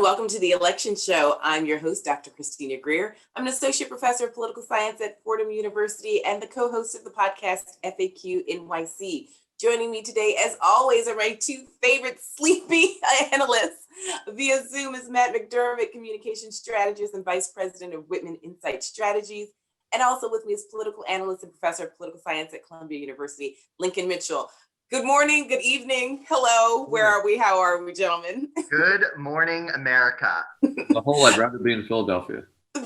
welcome to the Election Show. I'm your host, Dr. Christina Greer. I'm an associate professor of political science at Fordham University and the co-host of the podcast FAQ NYC. Joining me today, as always, are my two favorite sleepy analysts via Zoom is Matt McDermott, communication strategist and vice president of Whitman Insight Strategies. And also with me is political analyst and professor of political science at Columbia University, Lincoln Mitchell. Good morning, good evening, hello, where are we, how are we, gentlemen? Good morning, America. The whole, I'd rather be in Philadelphia.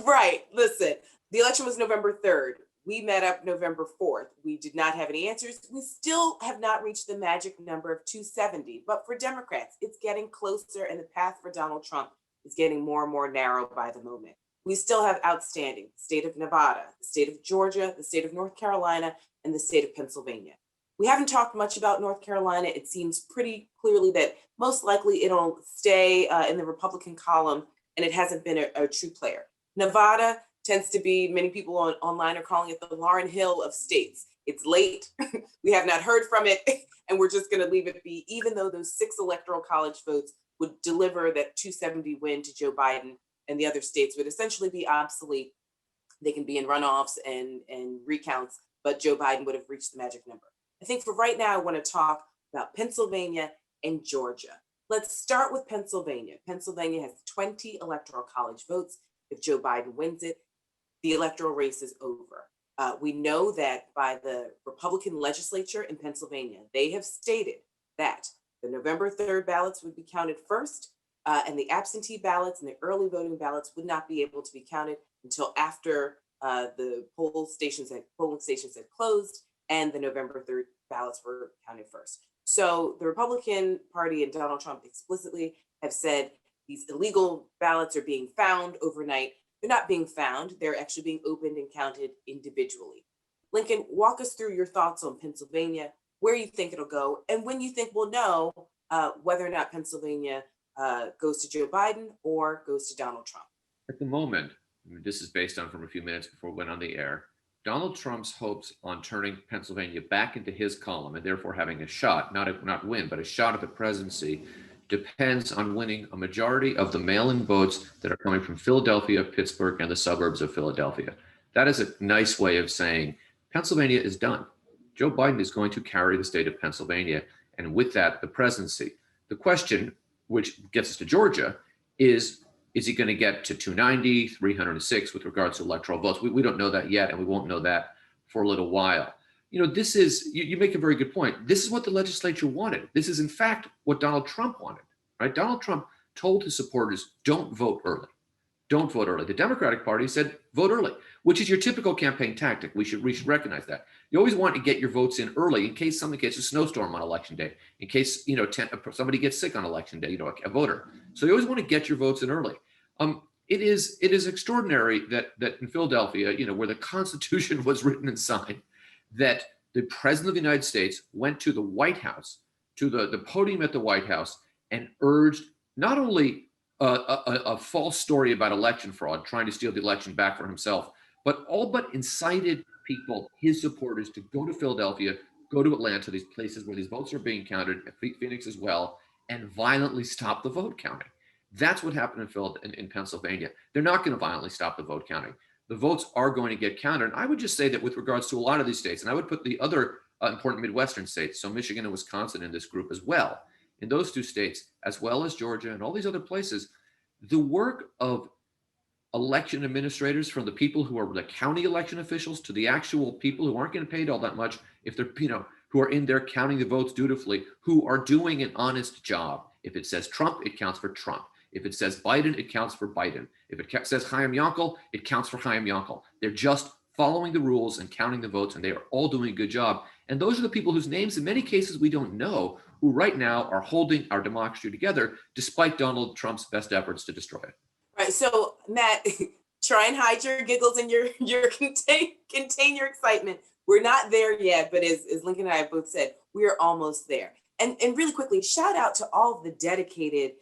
Right, listen, the election was November 3rd. We met up November 4th. We did not have any answers. We still have not reached the magic number of 270, but for Democrats, it's getting closer and the path for Donald Trump is getting more and more narrow by the moment. We still have outstanding the state of Nevada, the state of Georgia, the state of North Carolina, and the state of Pennsylvania. We haven't talked much about North Carolina. It seems pretty clearly that most likely it'll stay in the Republican column, and it hasn't been a true player. Nevada tends to be, many people online are calling it the Lauryn Hill of states. It's late, we have not heard from it, and we're just gonna leave it be, even though those 6 electoral college votes would deliver that 270 win to Joe Biden, and the other states would essentially be obsolete. They can be in runoffs and recounts, but Joe Biden would have reached the magic number. I think for right now, I want to talk about Pennsylvania and Georgia. Let's start with Pennsylvania. Pennsylvania has 20 electoral college votes. If Joe Biden wins it, the electoral race is over. We know that by the Republican legislature in Pennsylvania, they have stated that the November 3rd ballots would be counted first, and the absentee ballots and the early voting ballots would not be able to be counted until after the polling stations had closed and the November 3rd ballots were counted first. So the Republican Party and Donald Trump explicitly have said these illegal ballots are being found overnight. They're not being found, they're actually being opened and counted individually. Lincoln, walk us through your thoughts on Pennsylvania, where you think it'll go, and when you think we'll know whether or not Pennsylvania goes to Joe Biden or goes to Donald Trump. At the moment, this is based on from a few minutes before it went on the air, Donald Trump's hopes on turning Pennsylvania back into his column and therefore having a shot, not win, but a shot at the presidency, depends on winning a majority of the mail-in votes that are coming from Philadelphia, Pittsburgh, and the suburbs of Philadelphia. That is a nice way of saying Pennsylvania is done. Joe Biden is going to carry the state of Pennsylvania, and with that, the presidency. The question, which gets us to Georgia, is he going to get to 290, 306 with regards to electoral votes? We don't know that yet, and we won't know that for a little while. You know, this is, you make a very good point. This is what the legislature wanted. This is, in fact, what Donald Trump wanted, right? Donald Trump told his supporters, don't vote early. Don't vote early. The Democratic Party said, vote early, which is your typical campaign tactic. We should recognize that. You always want to get your votes in early in case somebody gets a snowstorm on election day, in case, somebody gets sick on election day, a voter. So you always want to get your votes in early. It is extraordinary that in Philadelphia, where the Constitution was written and signed, that the President of the United States went to the White House, to the podium at the White House, and urged not only a false story about election fraud, trying to steal the election back for himself, but all but incited people, his supporters, to go to Philadelphia, go to Atlanta, these places where these votes are being counted, Phoenix as well, and violently stop the vote counting. That's what happened in Pennsylvania. They're not going to violently stop the vote counting. The votes are going to get counted. And I would just say that with regards to a lot of these states, and I would put the other important Midwestern states, so Michigan and Wisconsin in this group as well, in those 2 states, as well as Georgia and all these other places, the work of election administrators, from the people who are the county election officials to the actual people who aren't getting paid all that much, if they're, who are in there counting the votes dutifully, who are doing an honest job. If it says Trump, it counts for Trump. If it says Biden, it counts for Biden. If it says Chaim Yankel, it counts for Chaim Yankel. They're just following the rules and counting the votes, and they are all doing a good job. And those are the people whose names, in many cases, we don't know, who right now are holding our democracy together, despite Donald Trump's best efforts to destroy it. Right. So, Matt, try and hide your giggles and your contain your excitement. We're not there yet, but as Lincoln and I have both said, we are almost there. And really quickly, shout out to all the dedicated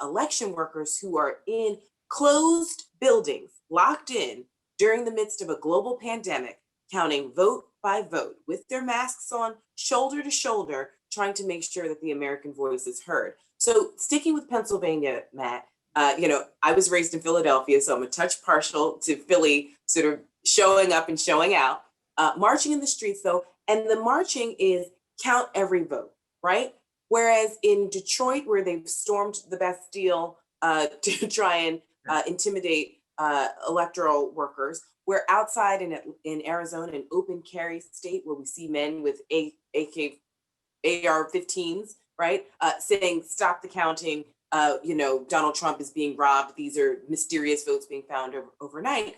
election workers who are in closed buildings, locked in during the midst of a global pandemic, counting vote by vote with their masks on, shoulder to shoulder, trying to make sure that the American voice is heard. So sticking with Pennsylvania, Matt, I was raised in Philadelphia, so I'm a touch partial to Philly sort of showing up and showing out. Marching in the streets, though, and the marching is count every vote, right? Whereas in Detroit, where they've stormed the Bastille to try and intimidate electoral workers, we're outside in Arizona, an open carry state where we see men with AR-15s, right? Saying, stop the counting, Donald Trump is being robbed. These are mysterious votes being found overnight.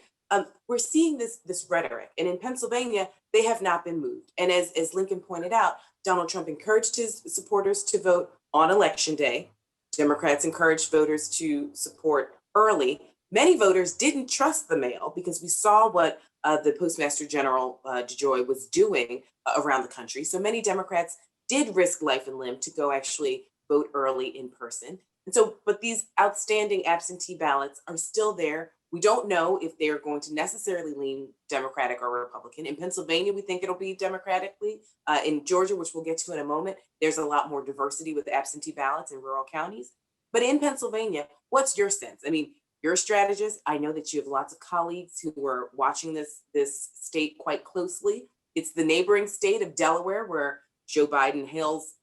We're seeing this rhetoric. And in Pennsylvania, they have not been moved. And as Lincoln pointed out, Donald Trump encouraged his supporters to vote on Election Day. Democrats encouraged voters to support early. Many voters didn't trust the mail because we saw what the Postmaster General DeJoy was doing around the country. So many Democrats did risk life and limb to go actually vote early in person. And so, but these outstanding absentee ballots are still there. We don't know if they're going to necessarily lean Democratic or Republican. In Pennsylvania, we think it'll be Democratically. In Georgia, which we'll get to in a moment, there's a lot more diversity with absentee ballots in rural counties. But in Pennsylvania, what's your sense? I mean, you're a strategist. I know that you have lots of colleagues who are watching this state quite closely. It's the neighboring state of Delaware, where Joe Biden hails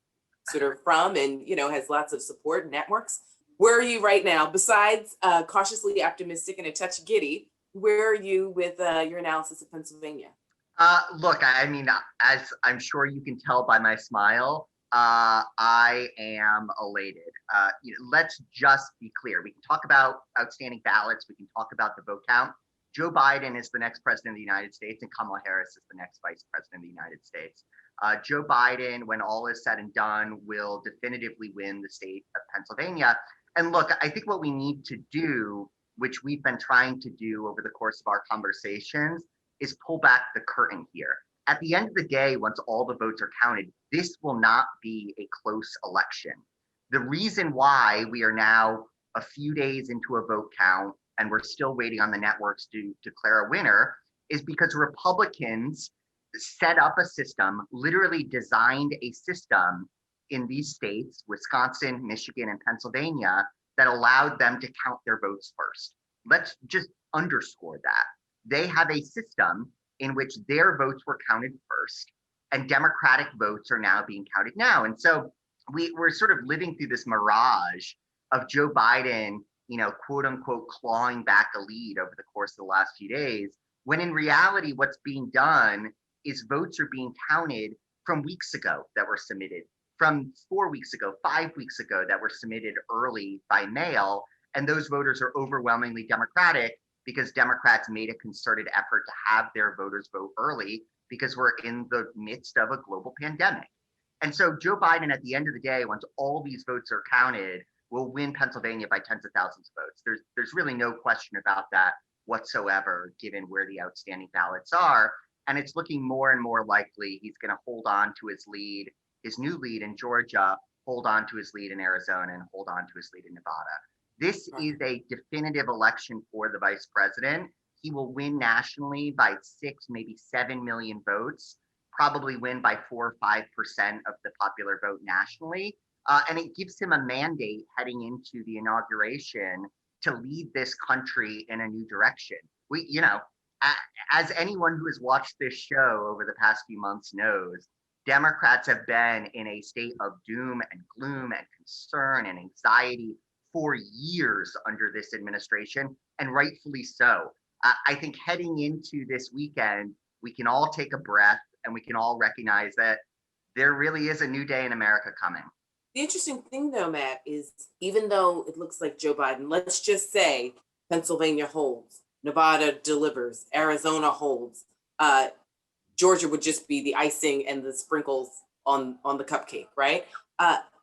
sort of from and, has lots of support networks. Where are you right now? Besides cautiously optimistic and a touch giddy, where are you with your analysis of Pennsylvania? Look, I mean, as I'm sure you can tell by my smile, I am elated. Let's just be clear. We can talk about outstanding ballots. We can talk about the vote count. Joe Biden is the next president of the United States, and Kamala Harris is the next vice president of the United States. Joe Biden, when all is said and done, will definitively win the state of Pennsylvania. And look, I think what we need to do, which we've been trying to do over the course of our conversations, is pull back the curtain here. At the end of the day, once all the votes are counted, this will not be a close election. The reason why we are now a few days into a vote count and we're still waiting on the networks to declare a winner is because Republicans set up a system, literally designed a system in these states, Wisconsin, Michigan, and Pennsylvania, that allowed them to count their votes first. Let's just underscore that. They have a system in which their votes were counted first, and Democratic votes are now being counted now. And so we're sort of living through this mirage of Joe Biden, quote unquote, clawing back a lead over the course of the last few days, when in reality, what's being done is votes are being counted from weeks ago that were submitted, from 4 weeks ago, 5 weeks ago that were submitted early by mail. And those voters are overwhelmingly Democratic because Democrats made a concerted effort to have their voters vote early because we're in the midst of a global pandemic. And so Joe Biden, at the end of the day, once all these votes are counted, will win Pennsylvania by tens of thousands of votes. There's really no question about that whatsoever, given where the outstanding ballots are. And it's looking more and more likely he's going to hold on to his lead, his new lead in Georgia, hold on to his lead in Arizona, and hold on to his lead in Nevada. This is a definitive election for the vice president. He will win nationally by 6, maybe 7 million votes, probably win by 4 or 5% of the popular vote nationally. And it gives him a mandate heading into the inauguration to lead this country in a new direction. As anyone who has watched this show over the past few months knows, Democrats have been in a state of doom and gloom and concern and anxiety for years under this administration, and rightfully so. I think heading into this weekend, we can all take a breath and we can all recognize that there really is a new day in America coming. The interesting thing, though, Matt, is even though it looks like Joe Biden, let's just say Pennsylvania holds, Nevada delivers, Arizona holds, Georgia would just be the icing and the sprinkles on the cupcake, right?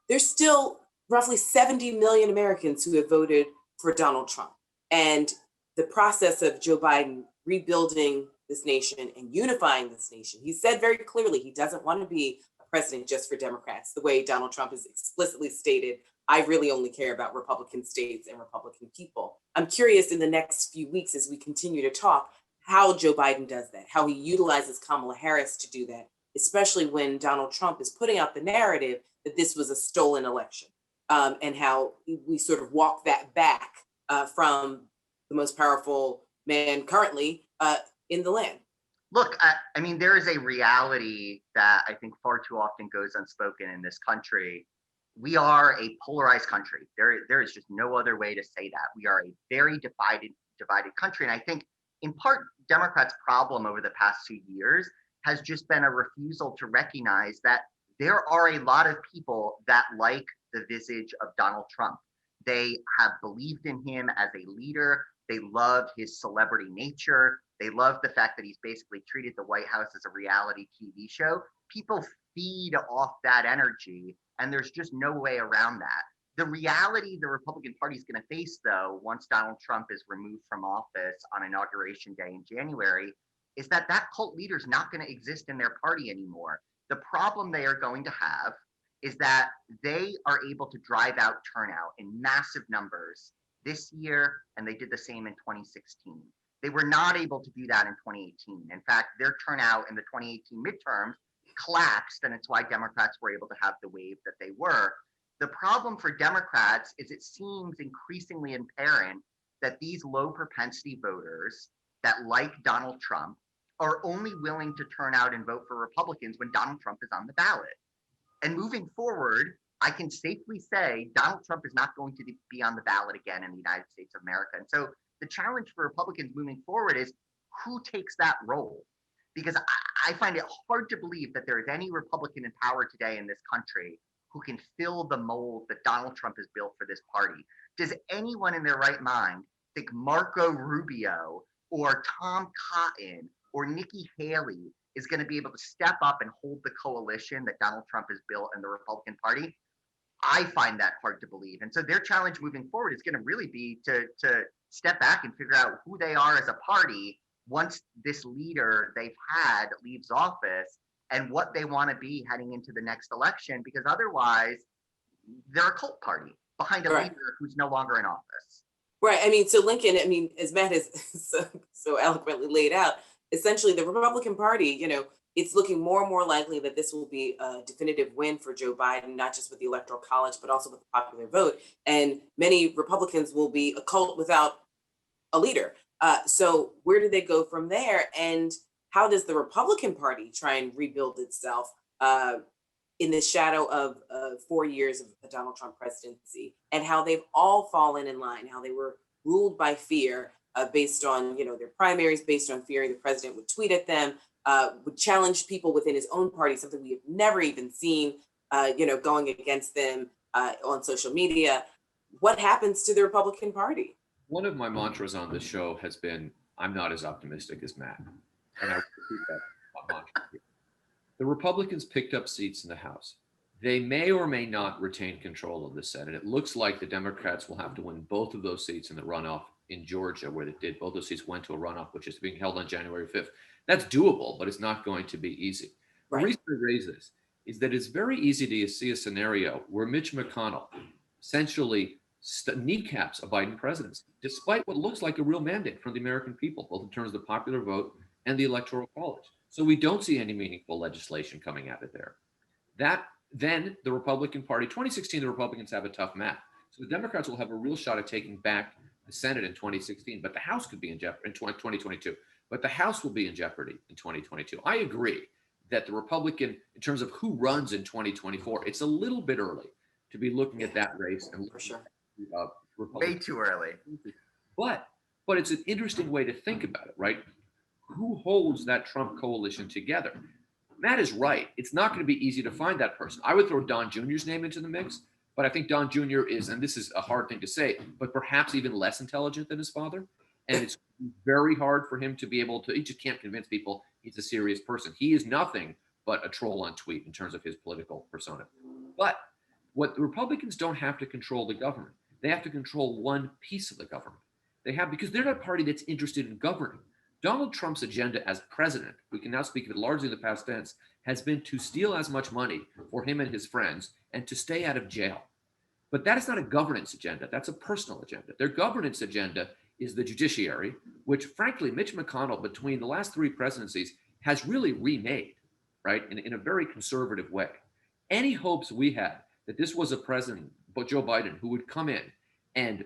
There's still roughly 70 million Americans who have voted for Donald Trump. And the process of Joe Biden rebuilding this nation and unifying this nation, he said very clearly he doesn't want to be a president just for Democrats, the way Donald Trump has explicitly stated, I really only care about Republican states and Republican people. I'm curious in the next few weeks as we continue to talk, how Joe Biden does that, how he utilizes Kamala Harris to do that, especially when Donald Trump is putting out the narrative that this was a stolen election. and how we sort of walk that back from the most powerful man currently in the land. Look, I mean, there is a reality that I think far too often goes unspoken in this country. We are a polarized country. There is just no other way to say that. We are a very divided country. And I think in part, Democrats' problem over the past 2 years has just been a refusal to recognize that there are a lot of people that like the visage of Donald Trump. They have believed in him as a leader. They love his celebrity nature. They love the fact that he's basically treated the White House as a reality TV show. People feed off that energy, and there's just no way around that. The reality the Republican Party is going to face, though, once Donald Trump is removed from office on Inauguration Day in January, is that that cult leader is not going to exist in their party anymore. The problem they are going to have is that they are able to drive out turnout in massive numbers this year, and they did the same in 2016. They were not able to do that in 2018. In fact, their turnout in the 2018 midterms collapsed, and it's why Democrats were able to have the wave that they were. The problem for Democrats is it seems increasingly apparent that these low propensity voters that like Donald Trump are only willing to turn out and vote for Republicans when Donald Trump is on the ballot. And moving forward, I can safely say Donald Trump is not going to be on the ballot again in the United States of America. And so the challenge for Republicans moving forward is who takes that role? Because I find it hard to believe that there is any Republican in power today in this country who can fill the mold that Donald Trump has built for this party. Does anyone in their right mind think Marco Rubio or Tom Cotton or Nikki Haley is going to be able to step up and hold the coalition that Donald Trump has built in the Republican Party? I find that hard to believe. And so their challenge moving forward is going to really be to step back and figure out who they are as a party once this leader they've had leaves office, and what they want to be heading into the next election, because otherwise they're a cult party behind a leader who's no longer in office. Right. I mean, so Lincoln, I mean, as Matt has so eloquently laid out, essentially the Republican Party, it's looking more and more likely that this will be a definitive win for Joe Biden, not just with the Electoral College, but also with the popular vote. And many Republicans will be a cult without a leader. So where do they go from there? And how does the Republican Party try and rebuild itself in the shadow of 4 years of the Donald Trump presidency, and how they've all fallen in line, how they were ruled by fear based on, their primaries, based on fearing the president would tweet at them, would challenge people within his own party, something we have never even seen, going against them on social media. What happens to the Republican Party? One of my mantras on this show has been, I'm not as optimistic as Matt. And I repeat that mantra here. The Republicans picked up seats in the House. They may or may not retain control of the Senate. It looks like the Democrats will have to win both of those seats in the runoff in Georgia, where they did. Both those seats went to a runoff, which is being held on January 5th. That's doable, but it's not going to be easy. Right. The reason I raise this is that it's very easy to see a scenario where Mitch McConnell essentially kneecaps a Biden presidency, despite what looks like a real mandate from the American people, both in terms of the popular vote and the Electoral College. So we don't see any meaningful legislation coming out of there. Then the Republican Party, 2016, the Republicans have a tough map. So the Democrats will have a real shot at taking back the Senate in 2016, but the House could be in jeopardy in 2022. But the House will be in jeopardy in 2022. I agree that the Republican, in terms of who runs in 2024, it's a little bit early to be looking at that race. And for sure. Way too early. But it's an interesting way to think about it, right? Who holds that Trump coalition together? Matt is right. It's not going to be easy to find that person. I would throw Don Jr.'s name into the mix, but I think Don Jr. is, and this is a hard thing to say, but perhaps even less intelligent than his father. And it's very hard for him to be able to, he just can't convince people he's a serious person. He is nothing but a troll on tweet in terms of his political persona. But what the Republicans don't have to control the government. They have to control one piece of the government. They have, because they're not a party that's interested in governing. Donald Trump's agenda as president, we can now speak of it largely in the past tense, has been to steal as much money for him and his friends and to stay out of jail. But that is not a governance agenda. That's a personal agenda. Their governance agenda is the judiciary, which frankly, Mitch McConnell, between the last three presidencies, has really remade, right, in a very conservative way. Any hopes we had that this was a president but Joe Biden, who would come in and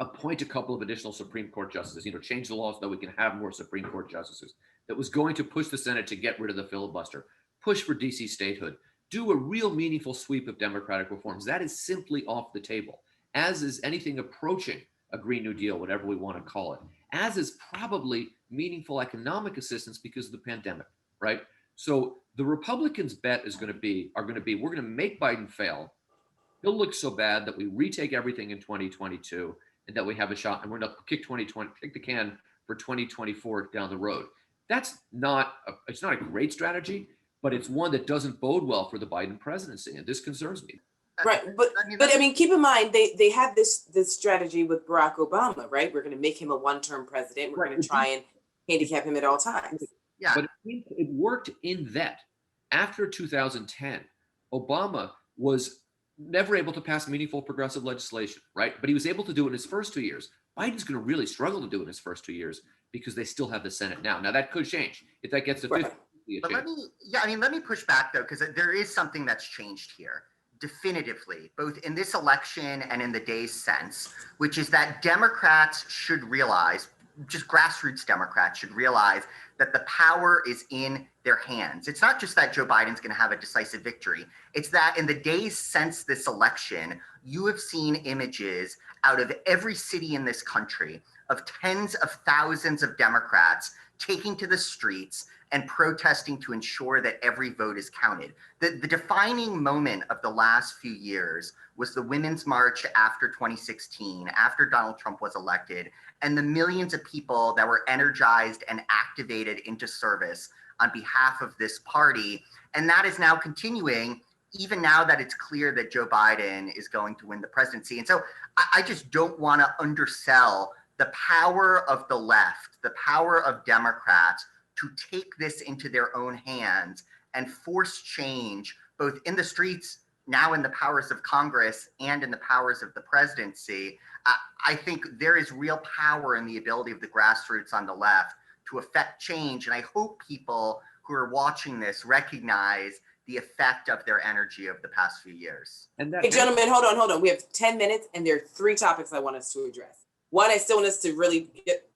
appoint a couple of additional Supreme Court justices, change the law so that we can have more Supreme Court justices, that was going to push the Senate to get rid of the filibuster, push for DC statehood, do a real meaningful sweep of democratic reforms. That is simply off the table, as is anything approaching a Green New Deal, whatever we want to call it, as is probably meaningful economic assistance because of the pandemic, right? So the Republicans' bet are going to be, we're going to make Biden fail. He'll look so bad that we retake everything in 2022 and that we have a shot, and we're going to kick the can for 2024 down the road. It's not a great strategy, but it's one that doesn't bode well for the Biden presidency, and this concerns me. Right, but I mean, keep in mind they had this strategy with Barack Obama, right? We're going to make him a one-term president. We're going to try and handicap him at all times. Yeah, but it worked in that after 2010, Obama was never able to pass meaningful progressive legislation, right? But he was able to do it in his first 2 years. Biden's going to really struggle to do it in his first 2 years because they still have the Senate now. Now that could change if that gets to 50. But let me push back though, because there is something that's changed here definitively, both in this election and in the days since, which is that Democrats should realize, just grassroots Democrats should realize that the power is in their hands. It's not just that Joe Biden's going to have a decisive victory. It's that in the days since this election, you have seen images out of every city in this country of tens of thousands of Democrats taking to the streets and protesting to ensure that every vote is counted. The defining moment of the last few years was the Women's March after 2016, after Donald Trump was elected, and the millions of people that were energized and activated into service on behalf of this party. And that is now continuing, even now that it's clear that Joe Biden is going to win the presidency. And so I just don't want to undersell the power of the left, the power of Democrats to take this into their own hands and force change, both in the streets, now in the powers of Congress, and in the powers of the presidency. I think there is real power in the ability of the grassroots on the left to affect change. And I hope people who are watching this recognize the effect of their energy of the past few years. Hey, gentlemen, hold on. We have 10 minutes, and there are 3 topics I want us to address. 1, I still want us to really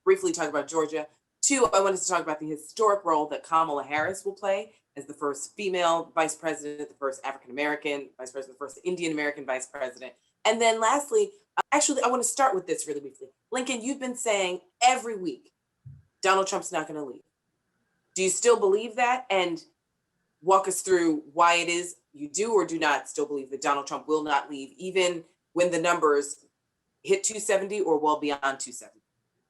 briefly talk about Georgia. 2, I want us to talk about the historic role that Kamala Harris will play as the first female vice president, the first African-American vice president, the first Indian-American vice president. And then lastly, actually, I want to start with this really briefly. Lincoln, you've been saying every week, Donald Trump's not going to leave. Do you still believe that? And walk us through why it is you do or do not still believe that Donald Trump will not leave, even when the numbers hit 270 or well beyond 270.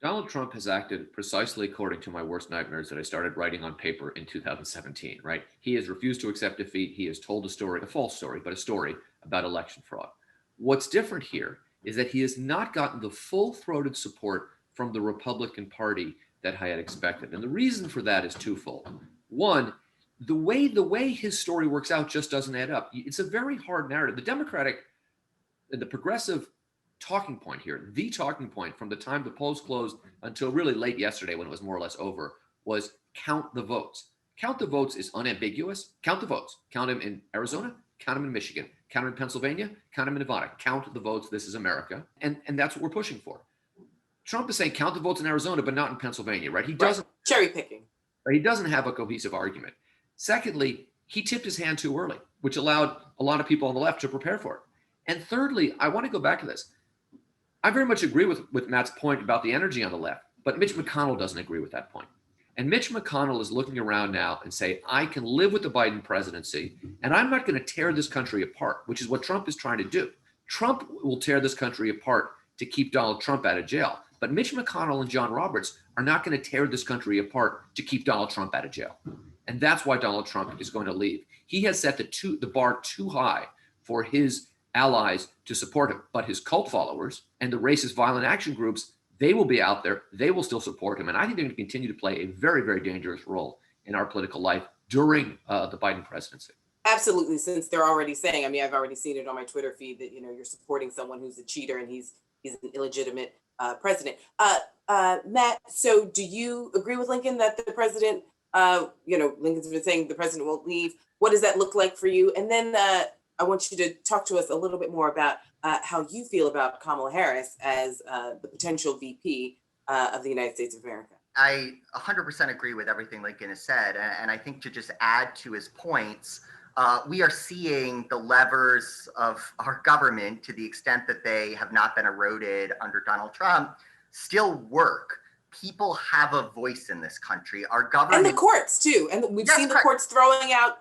Donald Trump has acted precisely according to my worst nightmares that I started writing on paper in 2017, right? He has refused to accept defeat. He has told a story, a false story, but a story about election fraud. What's different here is that he has not gotten the full-throated support from the Republican Party that I had expected. And the reason for that is twofold. One, the way his story works out just doesn't add up. It's a very hard narrative. The progressive talking point here, the talking point from the time the polls closed until really late yesterday when it was more or less over, was count the votes. Count the votes is unambiguous. Count the votes. Count them in Arizona, count them in Michigan, count them in Pennsylvania, count them in Nevada. Count the votes. This is America. And that's what we're pushing for. Trump is saying count the votes in Arizona, but not in Pennsylvania, right? He doesn't cherry picking. Right? He doesn't have a cohesive argument. Secondly, he tipped his hand too early, which allowed a lot of people on the left to prepare for it. And thirdly, I want to go back to this. I very much agree with Matt's point about the energy on the left, but Mitch McConnell doesn't agree with that point. And Mitch McConnell is looking around now and say, I can live with the Biden presidency, and I'm not going to tear this country apart, which is what Trump is trying to do. Trump will tear this country apart to keep Donald Trump out of jail. But Mitch McConnell and John Roberts are not going to tear this country apart to keep Donald Trump out of jail. And that's why Donald Trump is going to leave. He has set the bar too high for his allies to support him. But his cult followers and the racist violent action groups, they will be out there. They will still support him. And I think they're going to continue to play a very, very dangerous role in our political life during the Biden presidency. Absolutely. Since they're already saying, I mean, I've already seen it on my Twitter feed that, you're supporting someone who's a cheater and he's an illegitimate president. Matt, so do you agree with Lincoln that the president, Lincoln's been saying the president won't leave. What does that look like for you? And then I want you to talk to us a little bit more about how you feel about Kamala Harris as the potential VP of the United States of America. I 100% agree with everything Lincoln has said. And I think to just add to his points, we are seeing the levers of our government, to the extent that they have not been eroded under Donald Trump, still work. People have a voice in this country. Our government. And the courts too. And we've seen the courts throwing out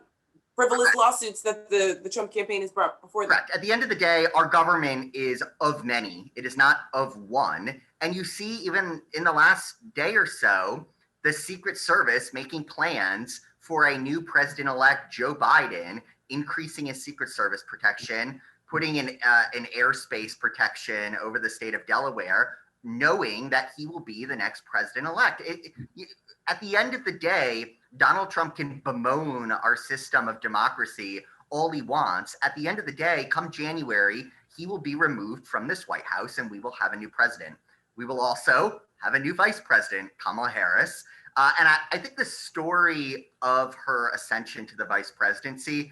frivolous lawsuits that the Trump campaign has brought before them. Correct. At the end of the day, our government is of many. It is not of one. And you see, even in the last day or so, the Secret Service making plans for a new president-elect, Joe Biden, increasing his Secret Service protection, putting in an airspace protection over the state of Delaware, knowing that he will be the next president-elect. At the end of the day, Donald Trump can bemoan our system of democracy all he wants. At the end of the day, come January, he will be removed from this White House and we will have a new president. We will also have a new vice president, Kamala Harris. And I think the story of her ascension to the vice presidency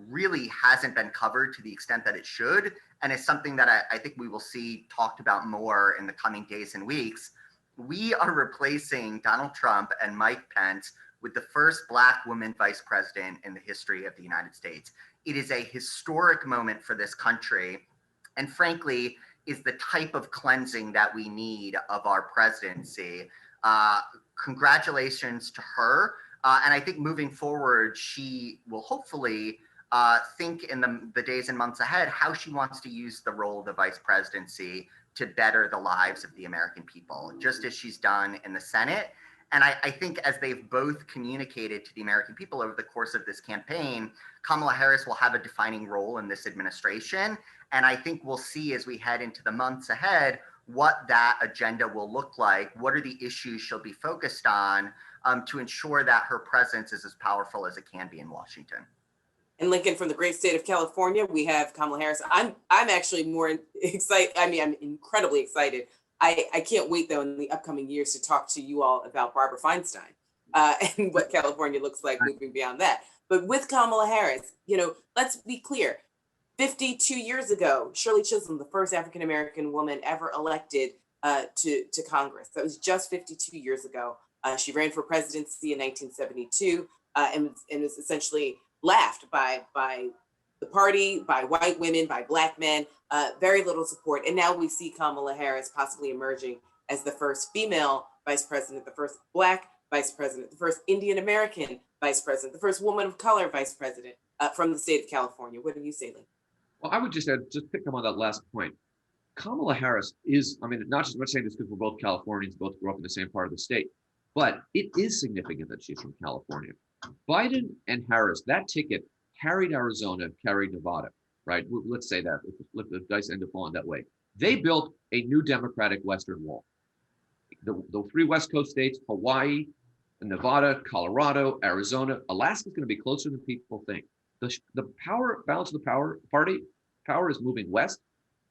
really hasn't been covered to the extent that it should. And it's something that I think we will see talked about more in the coming days and weeks. We are replacing Donald Trump and Mike Pence with the first Black woman vice president in the history of the United States. It is a historic moment for this country, and frankly, is the type of cleansing that we need of our presidency. Congratulations to her. And I think moving forward, she will hopefully think in the days and months ahead how she wants to use the role of the vice presidency to better the lives of the American people, just as she's done in the Senate. And I think as they've both communicated to the American people over the course of this campaign, Kamala Harris will have a defining role in this administration. And I think we'll see as we head into the months ahead what that agenda will look like. What are the issues she'll be focused on to ensure that her presence is as powerful as it can be in Washington. And Lincoln, from the great state of California, we have Kamala Harris. I'm actually more excited. I mean, I'm incredibly excited. I can't wait, though, in the upcoming years to talk to you all about Barbara Feinstein and what California looks like moving beyond that. But with Kamala Harris, let's be clear. 52 years ago, Shirley Chisholm, the first African-American woman ever elected to Congress. That was just 52 years ago. She ran for presidency in 1972 and was essentially laughed by the party, by white women, by Black men, very little support. And now we see Kamala Harris possibly emerging as the first female vice president, the first Black vice president, the first Indian American vice president, the first woman of color vice president from the state of California. What do you say, Lee? Well, I would just pick up on that last point. Kamala Harris is, not just much saying this because we're both Californians, both grew up in the same part of the state, but it is significant that she's from California. Biden and Harris, that ticket carried Arizona, carried Nevada, right? Let's say that, if the dice end up falling that way. They built a new Democratic Western wall. The three West Coast states, Hawaii, Nevada, Colorado, Arizona, Alaska's going to be closer than people think. The balance of the power is moving west.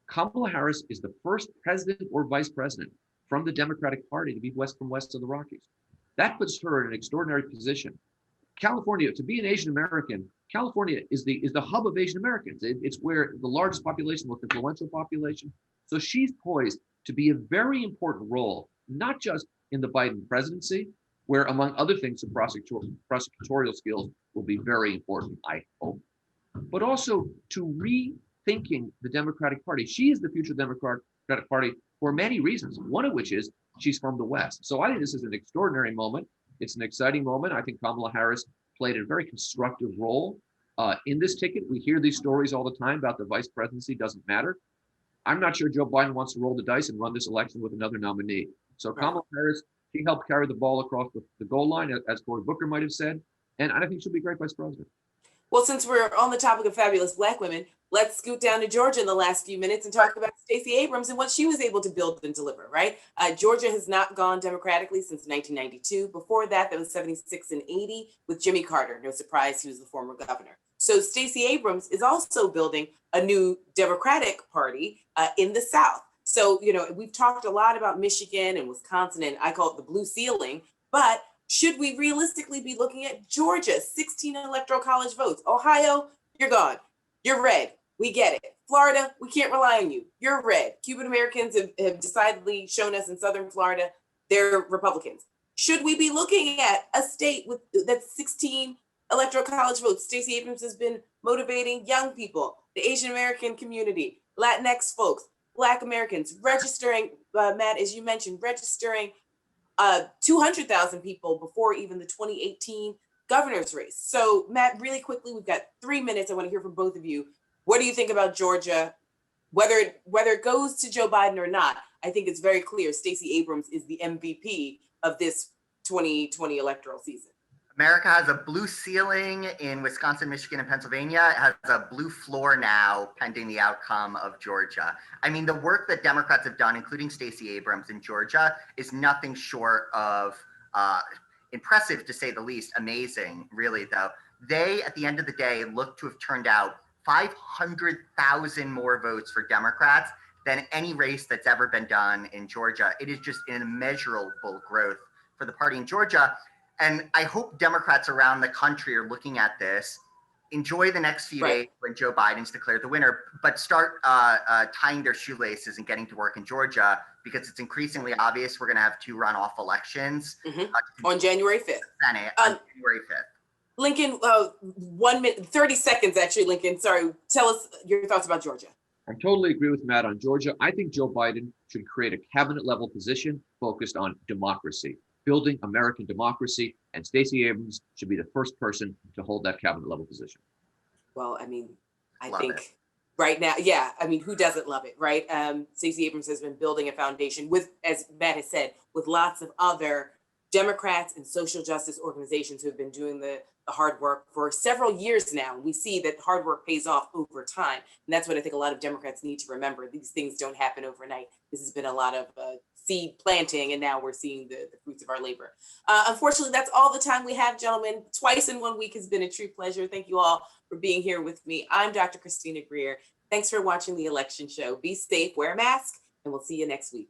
Kamala Harris is the first president or vice president from the Democratic Party to be west of the Rockies. That puts her in an extraordinary position. California, to be an Asian American, California is the hub of Asian Americans. It's where the largest population, most influential population. So she's poised to be a very important role, not just in the Biden presidency, where among other things, the prosecutorial skills will be very important, I hope, but also to rethinking the Democratic Party. She is the future Democratic Party for many reasons, one of which is she's from the West. So I think this is an extraordinary moment. It's an exciting moment. I think Kamala Harris played a very constructive role in this ticket. We hear these stories all the time about the vice presidency doesn't matter. I'm not sure Joe Biden wants to roll the dice and run this election with another nominee. So Kamala Harris, she helped carry the ball across the goal line, as Cory Booker might have said. And I think she'll be a great vice president. Well, since we're on the topic of fabulous Black women, let's scoot down to Georgia in the last few minutes and talk about Stacey Abrams and what she was able to build and deliver, right? Georgia has not gone democratically since 1992. Before that, was 76 and 80 with Jimmy Carter. No surprise, he was the former governor. So Stacey Abrams is also building a new Democratic Party in the South. So, we've talked a lot about Michigan and Wisconsin, and I call it the blue ceiling, but should we realistically be looking at Georgia, 16 electoral college votes? Ohio, you're gone. You're red. We get it. Florida, we can't rely on you. You're red. Cuban Americans have decidedly shown us in Southern Florida, they're Republicans. Should we be looking at a state with that's 16 electoral college votes? Stacey Abrams has been motivating young people, the Asian American community, Latinx folks, Black Americans, registering, Matt, as you mentioned, registering 200,000 people before even the 2018 governor's race. So Matt, really quickly, we've got 3 minutes. I want to hear from both of you. What do you think about Georgia? Whether it goes to Joe Biden or not, I think it's very clear Stacey Abrams is the MVP of this 2020 electoral season. America has a blue ceiling in Wisconsin, Michigan, and Pennsylvania. It has a blue floor now pending the outcome of Georgia. I mean, the work that Democrats have done, including Stacey Abrams in Georgia, is nothing short of impressive, to say the least. Amazing, really, though. They, at the end of the day, look to have turned out 500,000 more votes for Democrats than any race that's ever been done in Georgia. It is just an immeasurable growth for the party in Georgia. And I hope Democrats around the country are looking at this, enjoy the next few days when Joe Biden's declared the winner, but start tying their shoelaces and getting to work in Georgia, because it's increasingly obvious we're going to have 2 runoff elections on January 5th. Senate on January 5th. Lincoln, 1 minute, 30 seconds actually, Lincoln. Sorry, tell us your thoughts about Georgia. I totally agree with Matt on Georgia. I think Joe Biden should create a cabinet level position focused on democracy, building American democracy, and Stacey Abrams should be the first person to hold that cabinet level position. Well, I mean, I Love think it. right now, yeah, I mean, who doesn't love it, right? Stacey Abrams has been building a foundation with, as Matt has said, with lots of other Democrats and social justice organizations who have been doing the hard work for several years now. We see that hard work pays off over time. And that's what I think a lot of Democrats need to remember. These things don't happen overnight. This has been a lot of seed planting, and now we're seeing the fruits of our labor. Unfortunately, that's all the time we have, gentlemen. Twice in 1 week has been a true pleasure. Thank you all for being here with me. I'm Dr. Christina Greer. Thanks for watching the election show. Be safe, wear a mask, and we'll see you next week.